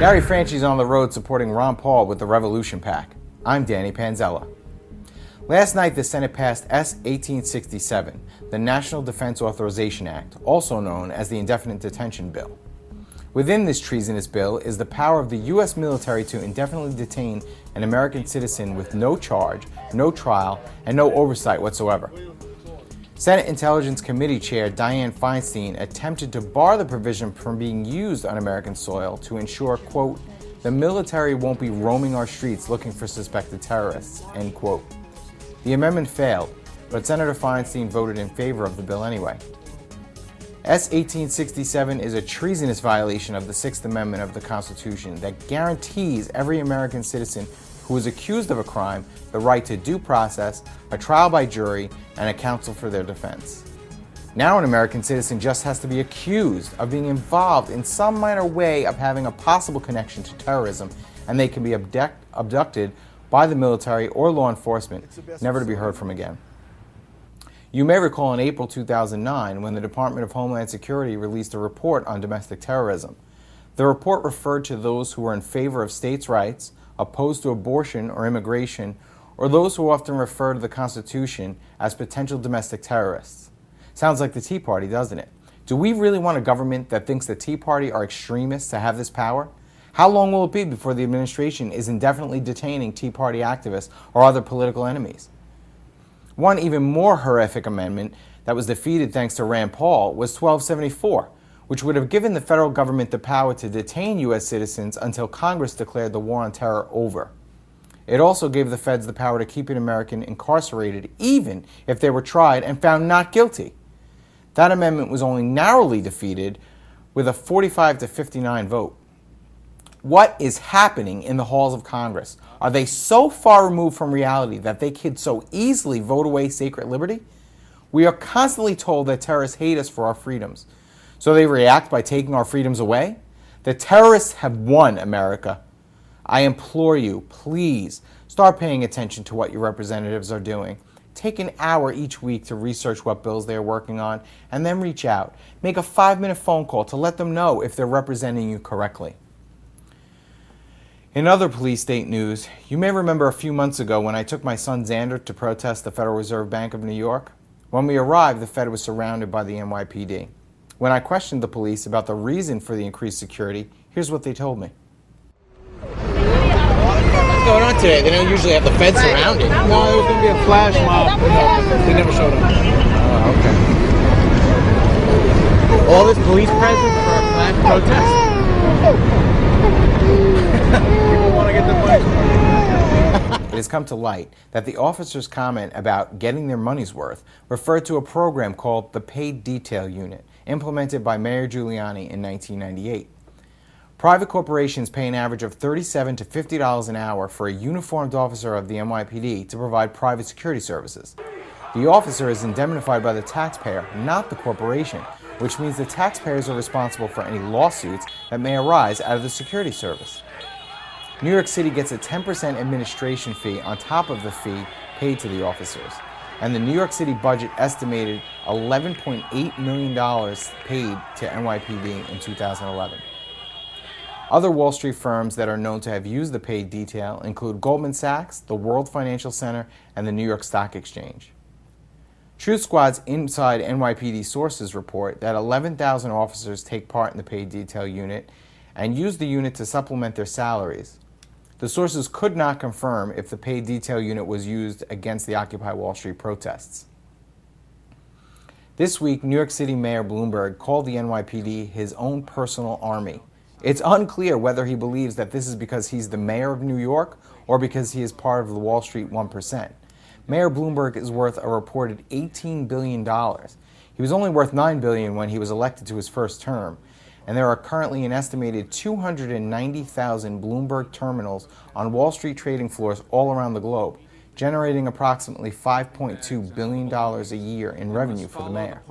Gary Franchi's on the road supporting Ron Paul with the Revolution PAC. I'm Danny Panzella. Last night, the Senate passed S. 1867, the National Defense Authorization Act, also known as the Indefinite Detention Bill. Within this treasonous bill is the power of the U.S. military to indefinitely detain an American citizen with no charge, no trial, and no oversight whatsoever. Senate Intelligence Committee Chair Dianne Feinstein attempted to bar the provision from being used on American soil to ensure, quote, the military won't be roaming our streets looking for suspected terrorists, end quote. The amendment failed, but Senator Feinstein voted in favor of the bill anyway. S. 1867 is a treasonous violation of the Sixth Amendment of the Constitution that guarantees every American citizen who is accused of a crime the right to due process, a trial by jury, and a counsel for their defense. Now an American citizen just has to be accused of being involved in some minor way of having a possible connection to terrorism, and they can be abducted by the military or law enforcement, never to be heard from again. You may recall in April 2009 when the Department of Homeland Security released a report on domestic terrorism. The report referred to those who were in favor of states' rights, opposed to abortion or immigration, or those who often refer to the Constitution as potential domestic terrorists. Sounds like the Tea Party, doesn't it? Do we really want a government that thinks the Tea Party are extremists to have this power? How long will it be before the administration is indefinitely detaining Tea Party activists or other political enemies? One even more horrific amendment that was defeated thanks to Rand Paul was 1274, which would have given the federal government the power to detain U.S. citizens until Congress declared the war on terror over. It also gave the feds the power to keep an American incarcerated even if they were tried and found not guilty. That amendment was only narrowly defeated with a 45-59 vote. What is happening in the halls of Congress? Are they so far removed from reality that they could so easily vote away sacred liberty? We are constantly told that terrorists hate us for our freedoms. So they react by taking our freedoms away? The terrorists have won, America. I implore you, please, start paying attention to what your representatives are doing. Take an hour each week to research what bills they are working on, and then reach out. Make a 5-minute phone call to let them know if they're representing you correctly. In other police state news, you may remember a few months ago when I took my son Xander to protest the Federal Reserve Bank of New York. When we arrived, the Fed was surrounded by the NYPD. When I questioned the police about the reason for the increased security, here's what they told me. What's going on today? They don't usually have the Fed surrounded. No, it was going to be a flash mob. They never showed up. Oh, okay. All this police presence for a flash protest? People want to get their money's worth. It has come to light that the officers' comment about getting their money's worth referred to a program called the Paid Detail Unit, implemented by Mayor Giuliani in 1998. Private corporations pay an average of $37 to $50 an hour for a uniformed officer of the NYPD to provide private security services. The officer is indemnified by the taxpayer, not the corporation, which means the taxpayers are responsible for any lawsuits that may arise out of the security service. New York City gets a 10% administration fee on top of the fee paid to the officers, and the New York City budget estimated $11.8 million paid to NYPD in 2011. Other Wall Street firms that are known to have used the paid detail include Goldman Sachs, the World Financial Center, and the New York Stock Exchange. Truth Squad's Inside NYPD Sources report that 11,000 officers take part in the paid detail unit and use the unit to supplement their salaries. The sources could not confirm if the paid detail unit was used against the Occupy Wall Street protests. This week, New York City Mayor Bloomberg called the NYPD his own personal army. It's unclear whether he believes that this is because he's the mayor of New York or because he is part of the Wall Street 1%. Mayor Bloomberg is worth a reported $18 billion. He was only worth $9 billion when he was elected to his first term, and there are currently an estimated 290,000 Bloomberg terminals on Wall Street trading floors all around the globe, generating approximately $5.2 billion a year in revenue for the mayor.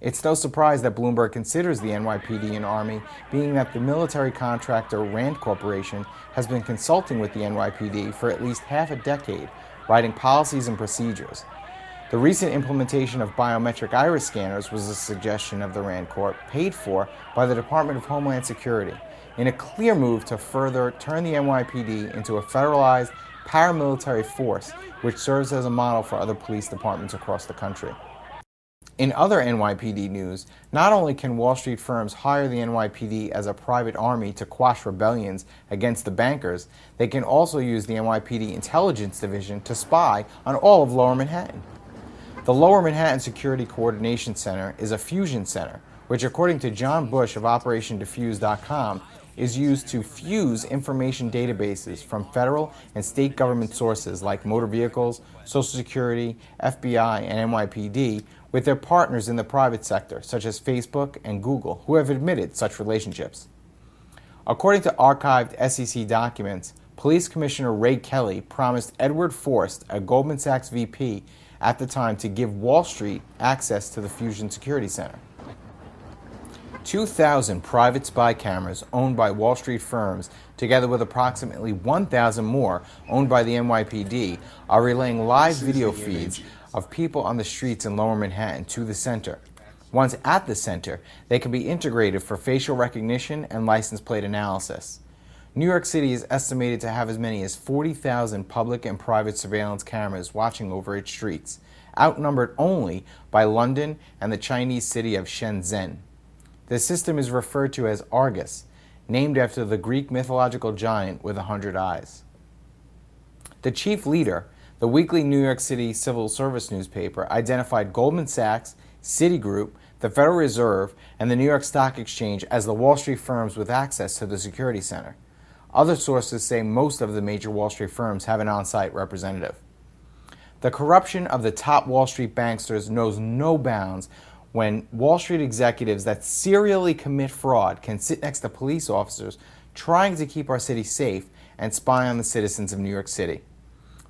It's no surprise that Bloomberg considers the NYPD an army, being that the military contractor Rand Corporation has been consulting with the NYPD for at least half a decade, writing policies and procedures. The recent implementation of biometric iris scanners was a suggestion of the Rand Corp, paid for by the Department of Homeland Security, in a clear move to further turn the NYPD into a federalized paramilitary force, which serves as a model for other police departments across the country. In other NYPD news, not only can Wall Street firms hire the NYPD as a private army to quash rebellions against the bankers, they can also use the NYPD Intelligence Division to spy on all of Lower Manhattan. The Lower Manhattan Security Coordination Center is a fusion center, which according to John Bush of OperationDefuse.com, is used to fuse information databases from federal and state government sources like motor vehicles, Social Security, FBI, and NYPD with their partners in the private sector, such as Facebook and Google, who have admitted such relationships. According to archived SEC documents, Police Commissioner Ray Kelly promised Edward Forst, a Goldman Sachs VP at the time, to give Wall Street access to the Fusion Security Center. 2,000 private spy cameras owned by Wall Street firms, together with approximately 1,000 more owned by the NYPD, are relaying live video feeds of people on the streets in Lower Manhattan to the center. Once at the center, they can be integrated for facial recognition and license plate analysis. New York City is estimated to have as many as 40,000 public and private surveillance cameras watching over its streets, outnumbered only by London and the Chinese city of Shenzhen. The system is referred to as Argus, named after the Greek mythological giant with 100 eyes. The chief leader, the weekly New York City civil service newspaper, identified Goldman Sachs, Citigroup, the Federal Reserve, and the New York Stock Exchange as the Wall Street firms with access to the security center. Other sources say most of the major Wall Street firms have an on-site representative. The corruption of the top Wall Street banksters knows no bounds when Wall Street executives that serially commit fraud can sit next to police officers trying to keep our city safe and spy on the citizens of New York City.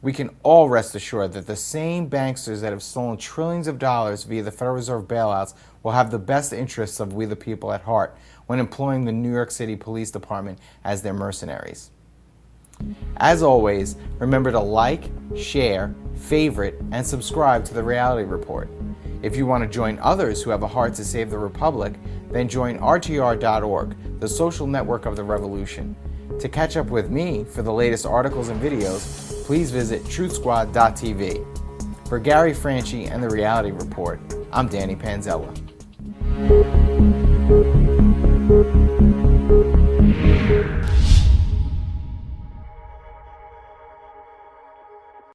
We can all rest assured that the same banksters that have stolen trillions of dollars via the Federal Reserve bailouts will have the best interests of we the people at heart when employing the New York City Police Department as their mercenaries. As always, remember to like, share, favorite, and subscribe to The Reality Report. If you want to join others who have a heart to save the Republic, then join RTR.org, the social network of the revolution. To catch up with me for the latest articles and videos, please visit truthsquad.tv. For Gary Franchi and The Reality Report, I'm Danny Panzella.